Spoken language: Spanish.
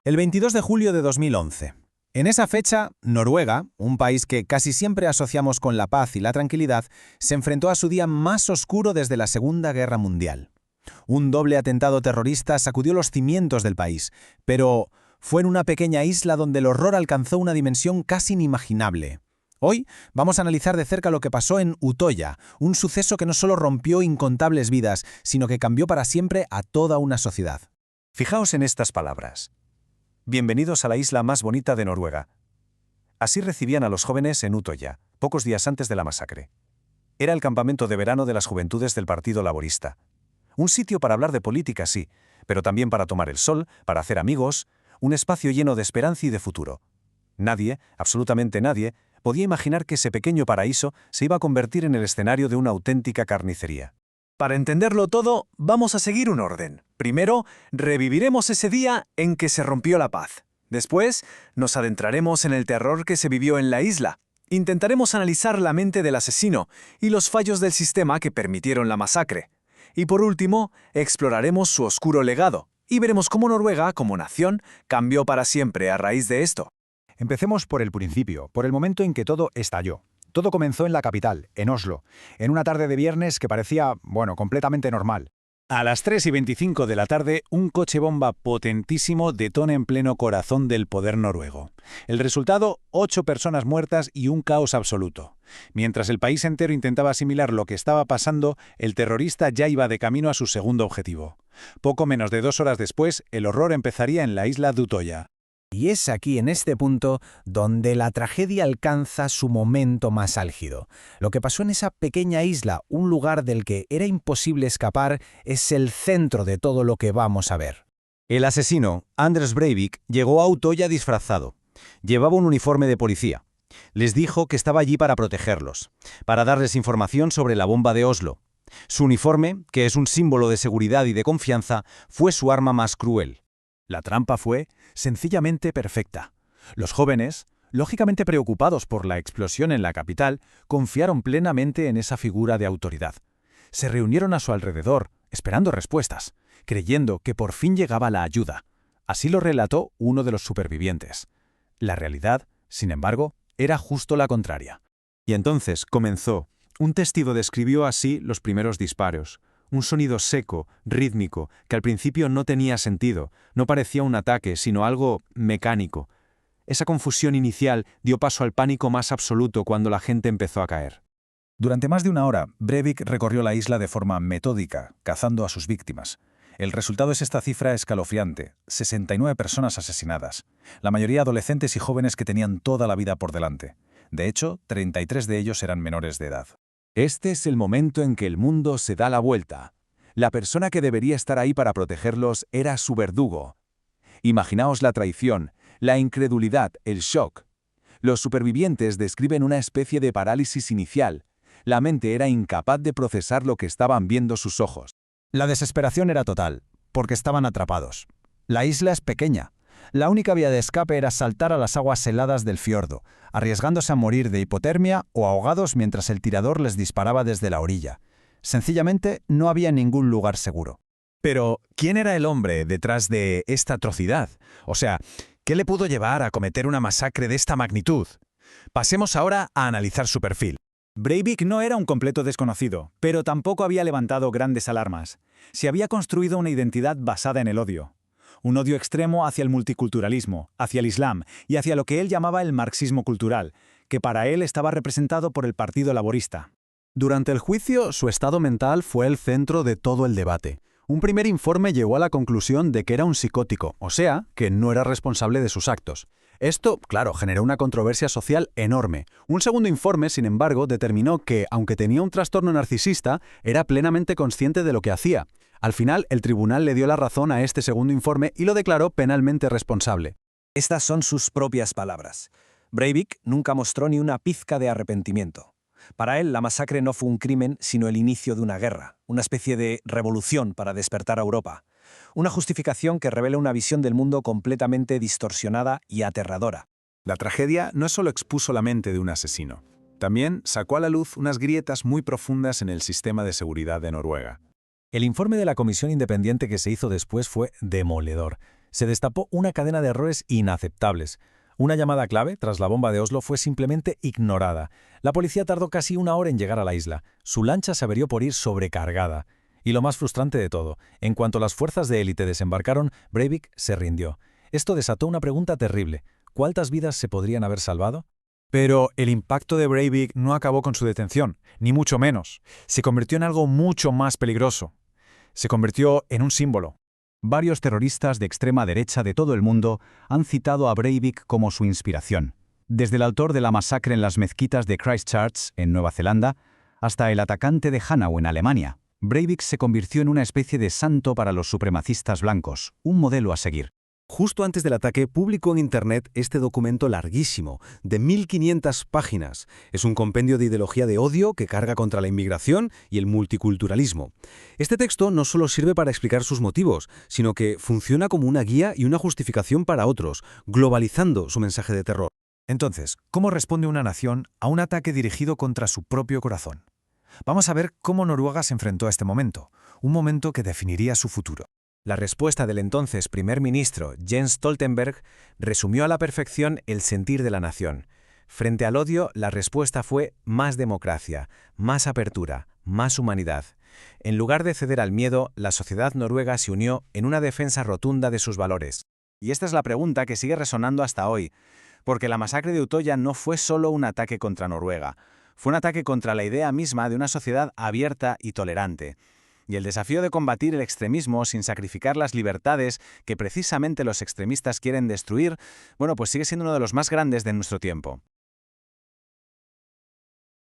El 22 de julio de 2011. En esa fecha, Noruega, un país que casi siempre asociamos con la paz y la tranquilidad, se enfrentó a su día más oscuro desde la Segunda Guerra Mundial. Un doble atentado terrorista sacudió los cimientos del país, pero fue en una pequeña isla donde el horror alcanzó una dimensión casi inimaginable. Hoy vamos a analizar de cerca lo que pasó en Utoya, un suceso que no solo rompió incontables vidas, sino que cambió para siempre a toda una sociedad. Fijaos en estas palabras. Bienvenidos a la isla más bonita de Noruega. Así recibían a los jóvenes en Utoya, pocos días antes de la masacre. Era el campamento de verano de las juventudes del Partido Laborista. Un sitio para hablar de política, sí, pero también para tomar el sol, para hacer amigos, un espacio lleno de esperanza y de futuro. Nadie, absolutamente nadie, podía imaginar que ese pequeño paraíso se iba a convertir en el escenario de una auténtica carnicería. Para entenderlo todo, vamos a seguir un orden. Primero, reviviremos ese día en que se rompió la paz. Después, nos adentraremos en el terror que se vivió en la isla. Intentaremos analizar la mente del asesino y los fallos del sistema que permitieron la masacre. Y por último, exploraremos su oscuro legado y veremos cómo Noruega, como nación, cambió para siempre a raíz de esto. Empecemos por el principio, por el momento en que todo estalló. Todo comenzó en la capital, en Oslo, en una tarde de viernes que parecía, completamente normal. A las 3:25 de la tarde, un coche bomba potentísimo detona en pleno corazón del poder noruego. El resultado, 8 personas muertas y un caos absoluto. Mientras el país entero intentaba asimilar lo que estaba pasando, el terrorista ya iba de camino a su segundo objetivo. Poco menos de 2 horas después, el horror empezaría en la isla de Utoya. Y es aquí, en este punto, donde la tragedia alcanza su momento más álgido. Lo que pasó en esa pequeña isla, un lugar del que era imposible escapar, es el centro de todo lo que vamos a ver. El asesino, Anders Breivik, llegó a Utoya disfrazado. Llevaba un uniforme de policía. Les dijo que estaba allí para protegerlos, para darles información sobre la bomba de Oslo. Su uniforme, que es un símbolo de seguridad y de confianza, fue su arma más cruel. La trampa fue sencillamente perfecta. Los jóvenes, lógicamente preocupados por la explosión en la capital, confiaron plenamente en esa figura de autoridad. Se reunieron a su alrededor, esperando respuestas, creyendo que por fin llegaba la ayuda. Así lo relató uno de los supervivientes. La realidad, sin embargo, era justo la contraria. Y entonces comenzó. Un testigo describió así los primeros disparos. Un sonido seco, rítmico, que al principio no tenía sentido, no parecía un ataque, sino algo mecánico. Esa confusión inicial dio paso al pánico más absoluto cuando la gente empezó a caer. Durante más de una hora, Breivik recorrió la isla de forma metódica, cazando a sus víctimas. El resultado es esta cifra escalofriante: 69 personas asesinadas, la mayoría adolescentes y jóvenes que tenían toda la vida por delante. De hecho, 33 de ellos eran menores de edad. Este es el momento en que el mundo se da la vuelta. La persona que debería estar ahí para protegerlos era su verdugo. Imaginaos la traición, la incredulidad, el shock. Los supervivientes describen una especie de parálisis inicial. La mente era incapaz de procesar lo que estaban viendo sus ojos. La desesperación era total, porque estaban atrapados. La isla es pequeña. La única vía de escape era saltar a las aguas heladas del fiordo, arriesgándose a morir de hipotermia o ahogados mientras el tirador les disparaba desde la orilla. Sencillamente, no había ningún lugar seguro. Pero, ¿quién era el hombre detrás de esta atrocidad? O sea, ¿qué le pudo llevar a cometer una masacre de esta magnitud? Pasemos ahora a analizar su perfil. Breivik no era un completo desconocido, pero tampoco había levantado grandes alarmas. Se había construido una identidad basada en el odio. Un odio extremo hacia el multiculturalismo, hacia el Islam y hacia lo que él llamaba el marxismo cultural, que para él estaba representado por el Partido Laborista. Durante el juicio, su estado mental fue el centro de todo el debate. Un primer informe llegó a la conclusión de que era un psicótico, o sea, que no era responsable de sus actos. Esto, claro, generó una controversia social enorme. Un segundo informe, sin embargo, determinó que, aunque tenía un trastorno narcisista, era plenamente consciente de lo que hacía. Al final, el tribunal le dio la razón a este segundo informe y lo declaró penalmente responsable. Estas son sus propias palabras. Breivik nunca mostró ni una pizca de arrepentimiento. Para él, la masacre no fue un crimen, sino el inicio de una guerra, una especie de revolución para despertar a Europa. Una justificación que revela una visión del mundo completamente distorsionada y aterradora. La tragedia no solo expuso la mente de un asesino, también sacó a la luz unas grietas muy profundas en el sistema de seguridad de Noruega. El informe de la comisión independiente que se hizo después fue demoledor. Se destapó una cadena de errores inaceptables. Una llamada clave tras la bomba de Oslo fue simplemente ignorada. La policía tardó casi 1 hora en llegar a la isla. Su lancha se averió por ir sobrecargada. Y lo más frustrante de todo, en cuanto las fuerzas de élite desembarcaron, Breivik se rindió. Esto desató una pregunta terrible. ¿Cuántas vidas se podrían haber salvado? Pero el impacto de Breivik no acabó con su detención, ni mucho menos. Se convirtió en algo mucho más peligroso. Se convirtió en un símbolo. Varios terroristas de extrema derecha de todo el mundo han citado a Breivik como su inspiración. Desde el autor de la masacre en las mezquitas de Christchurch, en Nueva Zelanda, hasta el atacante de Hanau, en Alemania, Breivik se convirtió en una especie de santo para los supremacistas blancos, un modelo a seguir. Justo antes del ataque, publicó en Internet este documento larguísimo, de 1500 páginas. Es un compendio de ideología de odio que carga contra la inmigración y el multiculturalismo. Este texto no solo sirve para explicar sus motivos, sino que funciona como una guía y una justificación para otros, globalizando su mensaje de terror. Entonces, ¿cómo responde una nación a un ataque dirigido contra su propio corazón? Vamos a ver cómo Noruega se enfrentó a este momento, un momento que definiría su futuro. La respuesta del entonces primer ministro Jens Stoltenberg resumió a la perfección el sentir de la nación. Frente al odio, la respuesta fue más democracia, más apertura, más humanidad. En lugar de ceder al miedo, la sociedad noruega se unió en una defensa rotunda de sus valores. Y esta es la pregunta que sigue resonando hasta hoy, porque la masacre de Utoya no fue solo un ataque contra Noruega, fue un ataque contra la idea misma de una sociedad abierta y tolerante. Y el desafío de combatir el extremismo sin sacrificar las libertades que precisamente los extremistas quieren destruir, pues sigue siendo uno de los más grandes de nuestro tiempo.